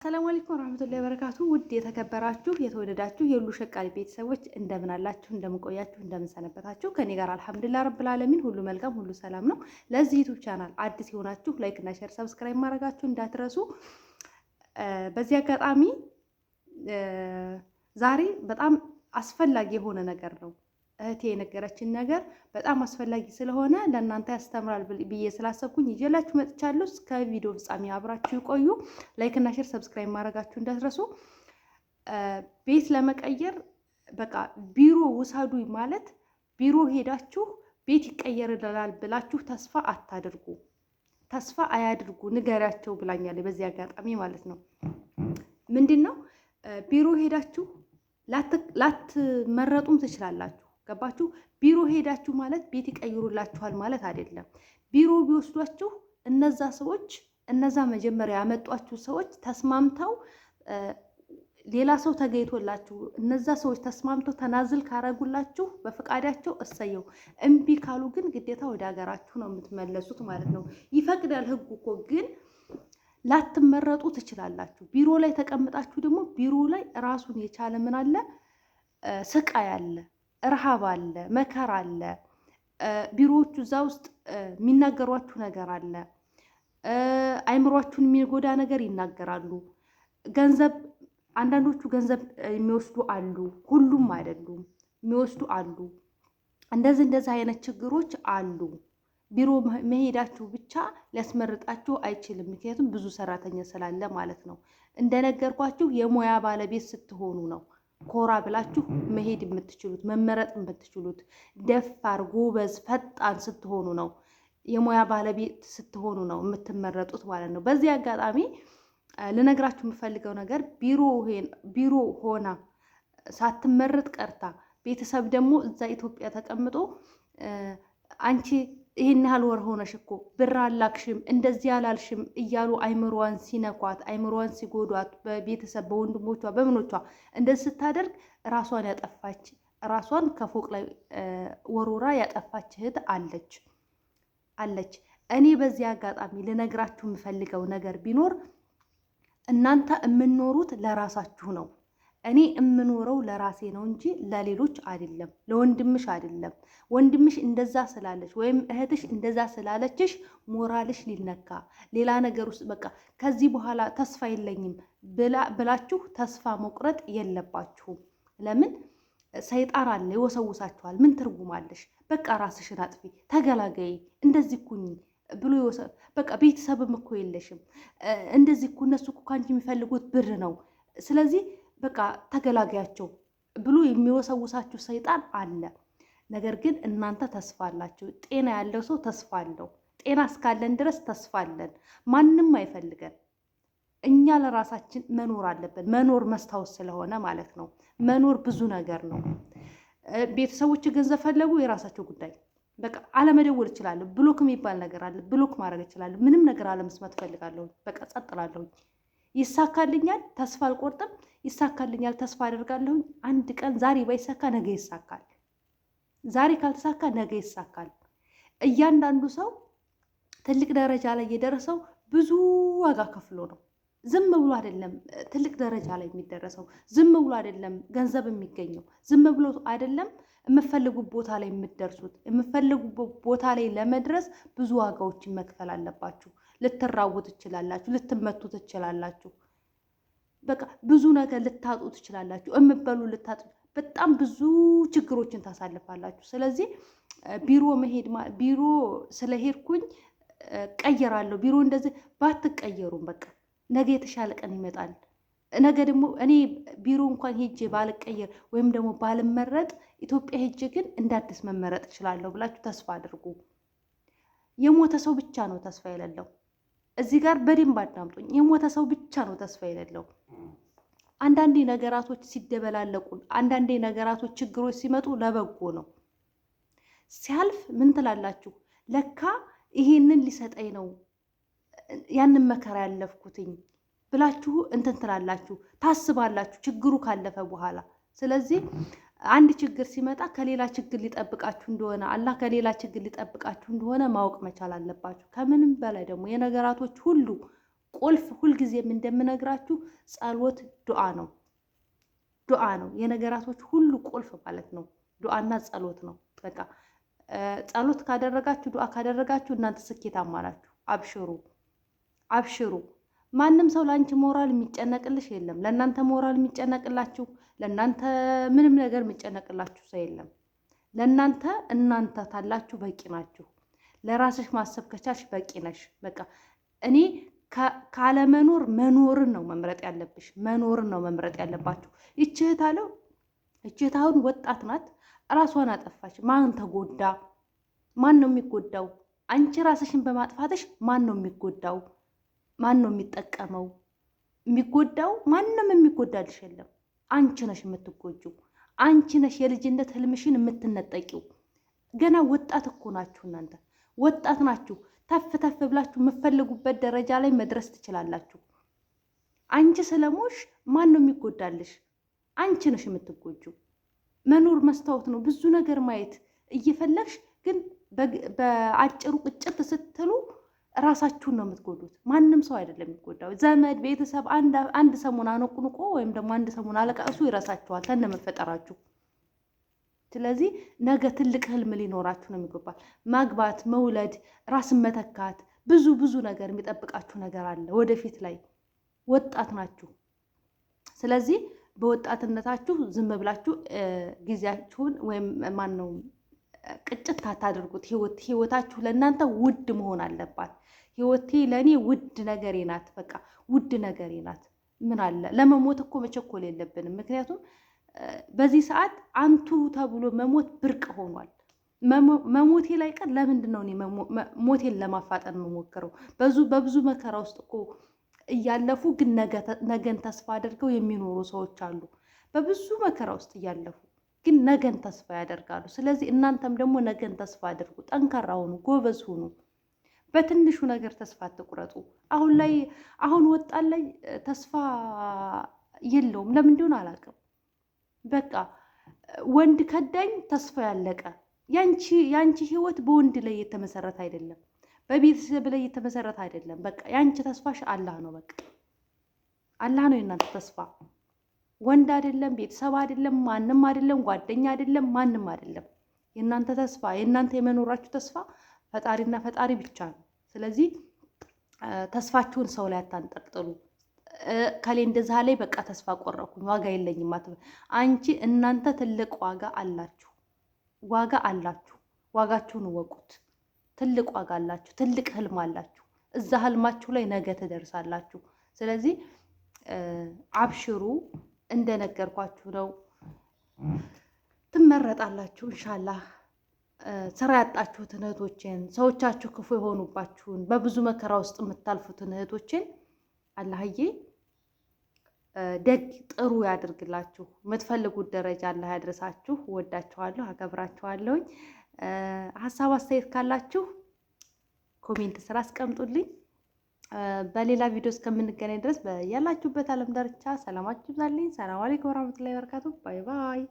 ሰላም አለይኩም ወራህመቱላሂ ወበረካቱ። ውድ የተከበራችሁ የተወደዳችሁ የሁሉ ሸቃሊ ቤተሰቦች እንደምን አላችሁ? እንደምን ቆያችሁ? እንደምን ሰነበታችሁ? ከኔ ጋር አልሐምዱሊላህ ረብል ዓለሚን ሁሉ መልካም ሁሉ ሰላም ነው። ለዚህ ዩቲዩብ ቻናል አዲስ የሆናችሁ ላይክ እና ሼር ሰብስክራይብ ማድረጋችሁ እንዳትረሱ። በዚህ አጋጣሚ ዛሬ በጣም አስፈላጊ የሆነ ነገር ነው እህቴ የነገረችን ነገር በጣም አስፈላጊ ስለሆነ ለእናንተ ያስተምራል ብዬ ስላሰብኩኝ ይዤላችሁ መጥቻለሁ። እስከ ቪዲዮ ፍጻሜ አብራችሁ ይቆዩ። ላይክ እና ሼር ሰብስክራይብ ማድረጋችሁ እንዳትረሱ። ቤት ለመቀየር በቃ ቢሮ ውሰዱ ማለት ቢሮ ሄዳችሁ ቤት ይቀየርልናል ብላችሁ ተስፋ አታድርጉ፣ ተስፋ አያድርጉ። ንገሪያቸው ብላኛለች በዚህ አጋጣሚ ማለት ነው። ምንድን ነው ቢሮ ሄዳችሁ ላትመረጡም ትችላላችሁ። ገባችሁ? ቢሮ ሄዳችሁ ማለት ቤት ይቀይሩላችኋል ማለት አይደለም። ቢሮ ቢወስዷችሁ እነዛ ሰዎች እነዛ መጀመሪያ ያመጧችሁ ሰዎች ተስማምተው ሌላ ሰው ተገይቶላችሁ እነዛ ሰዎች ተስማምተው ተናዝል ካረጉላችሁ በፈቃዳቸው እሰየው። እምቢ ካሉ ግን ግዴታ ወደ ሀገራችሁ ነው የምትመለሱት ማለት ነው። ይፈቅዳል ህጉ እኮ ግን ላትመረጡ ትችላላችሁ። ቢሮ ላይ ተቀምጣችሁ ደግሞ ቢሮ ላይ ራሱን የቻለ ምን አለ? ስቃይ አለ፣ ረሃብ አለ፣ መከራ አለ። ቢሮዎቹ እዛ ውስጥ የሚናገሯችሁ ነገር አለ። አይምሯችሁን የሚጎዳ ነገር ይናገራሉ። ገንዘብ አንዳንዶቹ ገንዘብ የሚወስዱ አሉ፣ ሁሉም አይደሉም፣ የሚወስዱ አሉ። እንደዚህ አይነት ችግሮች አሉ። ቢሮ መሄዳችሁ ብቻ ሊያስመርጣችሁ አይችልም። ምክንያቱም ብዙ ሰራተኛ ስላለ ማለት ነው። እንደነገርኳችሁ የሙያ ባለቤት ስትሆኑ ነው ኮራ ብላችሁ መሄድ የምትችሉት መመረጥ የምትችሉት። ደፋር ጎበዝ ፈጣን ስትሆኑ ነው፣ የሙያ ባለቤት ስትሆኑ ነው የምትመረጡት ማለት ነው። በዚህ አጋጣሚ ልነግራችሁ የምፈልገው ነገር ቢሮ ሆና ሳትመረጥ ቀርታ ቤተሰብ ደግሞ እዛ ኢትዮጵያ ተቀምጦ አንቺ ይህን ያህል ወር ሆነሽ እኮ ብር አላክሽም እንደዚህ አላልሽም እያሉ አይምሮዋን ሲነኳት አይምሮዋን ሲጎዷት በቤተሰብ በወንድሞቿ በምኖቿ እንደዚህ ስታደርግ ራሷን ያጠፋች ራሷን ከፎቅ ላይ ወሮራ ያጠፋች እህት አለች። እኔ በዚህ አጋጣሚ ልነግራችሁ የምፈልገው ነገር ቢኖር እናንተ የምኖሩት ለራሳችሁ ነው። እኔ የምኖረው ለራሴ ነው እንጂ ለሌሎች አይደለም፣ ለወንድምሽ አይደለም። ወንድምሽ እንደዛ ስላለች ወይም እህትሽ እንደዛ ስላለችሽ ሞራልሽ ሊነካ ሌላ ነገር ውስጥ በቃ ከዚህ በኋላ ተስፋ የለኝም ብላችሁ ተስፋ መቁረጥ የለባችሁም። ለምን? ሰይጣን አለ ይወሰውሳችኋል። ምን ትርጉም አለሽ? በቃ ራስሽን አጥፊ፣ ተገላገይ፣ እንደዚህ ኩኝ ብሎ በቃ ቤተሰብም እኮ የለሽም፣ እንደዚህ እኮ እነሱ እኮ ካንቺ የሚፈልጉት ብር ነው፣ ስለዚህ በቃ ተገላጋያቸው ብሎ የሚወሰውሳችሁ ሰይጣን አለ። ነገር ግን እናንተ ተስፋ አላችሁ። ጤና ያለው ሰው ተስፋ አለው። ጤና እስካለን ድረስ ተስፋ አለን። ማንም አይፈልገን። እኛ ለራሳችን መኖር አለብን። መኖር መስታወት ስለሆነ ማለት ነው። መኖር ብዙ ነገር ነው። ቤተሰቦች ገንዘብ ፈለጉ፣ የራሳቸው ጉዳይ። በቃ አለመደወል እችላለሁ። ብሎክ የሚባል ነገር አለ። ብሎክ ማድረግ እችላለሁ። ምንም ነገር አለመስማት እፈልጋለሁ። በቃ ጸጥ እላለሁ። ይሳካልኛል፣ ተስፋ አልቆርጥም። ይሳካልኛል፣ ተስፋ አደርጋለሁኝ። አንድ ቀን ዛሬ ባይሳካ ነገ ይሳካል። ዛሬ ካልተሳካ ነገ ይሳካል። እያንዳንዱ ሰው ትልቅ ደረጃ ላይ የደረሰው ብዙ ዋጋ ከፍሎ ነው። ዝም ብሎ አይደለም ትልቅ ደረጃ ላይ የሚደረሰው። ዝም ብሎ አይደለም ገንዘብ የሚገኘው። ዝም ብሎ አይደለም የምፈልጉት ቦታ ላይ የምትደርሱት። የምፈልጉት ቦታ ላይ ለመድረስ ብዙ ዋጋዎችን መክፈል አለባችሁ። ልትራቡ ትችላላችሁ፣ ልትመቱ ትችላላችሁ። በቃ ብዙ ነገር ልታጡ ትችላላችሁ። የምትበሉ ልታጡ፣ በጣም ብዙ ችግሮችን ታሳልፋላችሁ። ስለዚህ ቢሮ ስለሄድኩኝ ቀየራለሁ። ቢሮ እንደዚህ ባትቀየሩም በቃ ነገ የተሻለ ቀን ይመጣል። ነገ ደግሞ እኔ ቢሮ እንኳን ሄጄ ባልቀየር ወይም ደግሞ ባልመረጥ ኢትዮጵያ ሄጄ ግን እንደ አዲስ መመረጥ እችላለሁ ብላችሁ ተስፋ አድርጉ። የሞተ ሰው ብቻ ነው ተስፋ የሌለው። እዚህ ጋር በደንብ አዳምጡኝ። የሞተ ሰው ብቻ ነው ተስፋ የሌለው። አንዳንዴ ነገራቶች ሲደበላለቁ፣ አንዳንዴ ነገራቶች ችግሮች ሲመጡ ለበጎ ነው። ሲያልፍ ምን ትላላችሁ? ለካ ይሄንን ሊሰጠኝ ነው ያንን መከራ ያለፍኩትኝ ብላችሁ እንትን ትላላችሁ፣ ታስባላችሁ ችግሩ ካለፈ በኋላ። ስለዚህ አንድ ችግር ሲመጣ ከሌላ ችግር ሊጠብቃችሁ እንደሆነ አላህ ከሌላ ችግር ሊጠብቃችሁ እንደሆነ ማወቅ መቻል አለባችሁ። ከምንም በላይ ደግሞ የነገራቶች ሁሉ ቁልፍ ሁልጊዜም እንደምነግራችሁ ጸሎት፣ ዱዓ ነው። ዱዓ ነው የነገራቶች ሁሉ ቁልፍ ማለት ነው። ዱዓና ጸሎት ነው። በቃ ጸሎት ካደረጋችሁ፣ ዱዓ ካደረጋችሁ እናንተ ስኬታማ ናችሁ። አብሽሩ አብሽሩ። ማንም ሰው ለአንቺ ሞራል የሚጨነቅልሽ የለም። ለእናንተ ሞራል የሚጨነቅላችሁ፣ ለእናንተ ምንም ነገር የሚጨነቅላችሁ ሰው የለም። ለእናንተ እናንተ ታላችሁ በቂ ናችሁ። ለራስሽ ማሰብ ከቻልሽ በቂ ነሽ። በቃ እኔ ካለመኖር መኖርን ነው መምረጥ ያለብሽ። መኖርን ነው መምረጥ ያለባችሁ። ይችህት አለው ይችህት አሁን ወጣት ናት። ራሷን አጠፋች። ማን ተጎዳ? ማን ነው የሚጎዳው? አንቺ ራስሽን በማጥፋትሽ ማን ነው የሚጎዳው? ማን ነው የሚጠቀመው? የሚጎዳው ማንም የሚጎዳልሽ የለም። አንቺ ነሽ የምትጎጂው። አንቺ ነሽ የልጅነት ህልምሽን የምትነጠቂው። ገና ወጣት እኮ ናችሁ እናንተ፣ ወጣት ናችሁ። ተፍ ተፍ ብላችሁ የምትፈልጉበት ደረጃ ላይ መድረስ ትችላላችሁ። አንቺ ስለሞሽ ማን ነው የሚጎዳልሽ? አንቺ ነሽ የምትጎጂው። መኖር መስታወት ነው። ብዙ ነገር ማየት እየፈለግሽ ግን በአጭሩ ቅጭት ስትሉ ራሳችሁን ነው የምትጎዱት። ማንም ሰው አይደለም የሚጎዳው። ዘመድ፣ ቤተሰብ አንድ ሰሞን አነቁንቆ ወይም ደግሞ አንድ ሰሞን አለቃሱ ይረሳችኋል ከነመፈጠራችሁ። ስለዚህ ነገ ትልቅ ህልም ሊኖራችሁ ነው የሚገባል። ማግባት፣ መውለድ፣ ራስን መተካት፣ ብዙ ብዙ ነገር የሚጠብቃችሁ ነገር አለ ወደፊት ላይ። ወጣት ናችሁ። ስለዚህ በወጣትነታችሁ ዝም ብላችሁ ጊዜያችሁን ወይም ማን ነው ቅጭት አታድርጉት። ህይወታችሁ ለእናንተ ውድ መሆን አለባት። ህይወቴ ለእኔ ውድ ነገሬ ናት። በቃ ውድ ነገሬ ናት። ምን አለ ለመሞት እኮ መቸኮል የለብንም። ምክንያቱም በዚህ ሰዓት አንቱ ተብሎ መሞት ብርቅ ሆኗል። መሞቴ ላይ ቀር ለምንድን ነው እኔ ሞቴን ለማፋጠን የምሞክረው? በብዙ መከራ ውስጥ እኮ እያለፉ ግን ነገን ተስፋ አድርገው የሚኖሩ ሰዎች አሉ። በብዙ መከራ ውስጥ እያለፉ ግን ነገን ተስፋ ያደርጋሉ። ስለዚህ እናንተም ደግሞ ነገን ተስፋ አድርጉ። ጠንካራ ሁኑ፣ ጎበዝ ሁኑ። በትንሹ ነገር ተስፋ አትቁረጡ። አሁን ወጣት ላይ ተስፋ የለውም። ለምን እንደሆነ አላውቅም። በቃ ወንድ ከዳኝ ተስፋ ያለቀ። ያንቺ ህይወት በወንድ ላይ የተመሰረተ አይደለም፣ በቤተሰብ ላይ የተመሰረተ አይደለም። በቃ ያንቺ ተስፋሽ አላህ ነው። በቃ አላህ ነው የእናንተ ተስፋ። ወንድ አይደለም፣ ቤተሰብ አይደለም፣ ማንም አይደለም፣ ጓደኛ አይደለም፣ ማንም አይደለም። የእናንተ ተስፋ የእናንተ የመኖራችሁ ተስፋ ፈጣሪና ፈጣሪ ብቻ ነው። ስለዚህ ተስፋችሁን ሰው ላይ አታንጠልጥሉ። ከሌ እንደዛ ላይ በቃ ተስፋ ቆረኩኝ ዋጋ የለኝም አትበል። አንቺ እናንተ ትልቅ ዋጋ አላችሁ፣ ዋጋ አላችሁ። ዋጋችሁን እወቁት። ትልቅ ዋጋ አላችሁ፣ ትልቅ ህልም አላችሁ። እዛ ህልማችሁ ላይ ነገ ትደርሳላችሁ። ስለዚህ አብሽሩ። እንደነገርኳችሁ ነው። ትመረጣላችሁ ኢንሻአላህ። ስራ ያጣችሁትን እህቶችን፣ ሰዎቻችሁ ክፉ የሆኑባችሁን፣ በብዙ መከራ ውስጥ የምታልፉትን እህቶችን አላህዬ ደግ ጥሩ ያድርግላችሁ። የምትፈልጉት ደረጃ አላህ ያድርሳችሁ። ወዳችኋለሁ፣ አከብራችኋለሁኝ። ሀሳብ አስተያየት ካላችሁ ኮሜንት ስራ አስቀምጡልኝ። በሌላ ቪዲዮ እስከምንገናኝ ድረስ ያላችሁበት ዓለም ዳርቻ ሰላማችሁ ይብዛልኝ። ሰላም አለይኩም ወራህመቱላሂ ወበረካቱ። ባይ ባይ።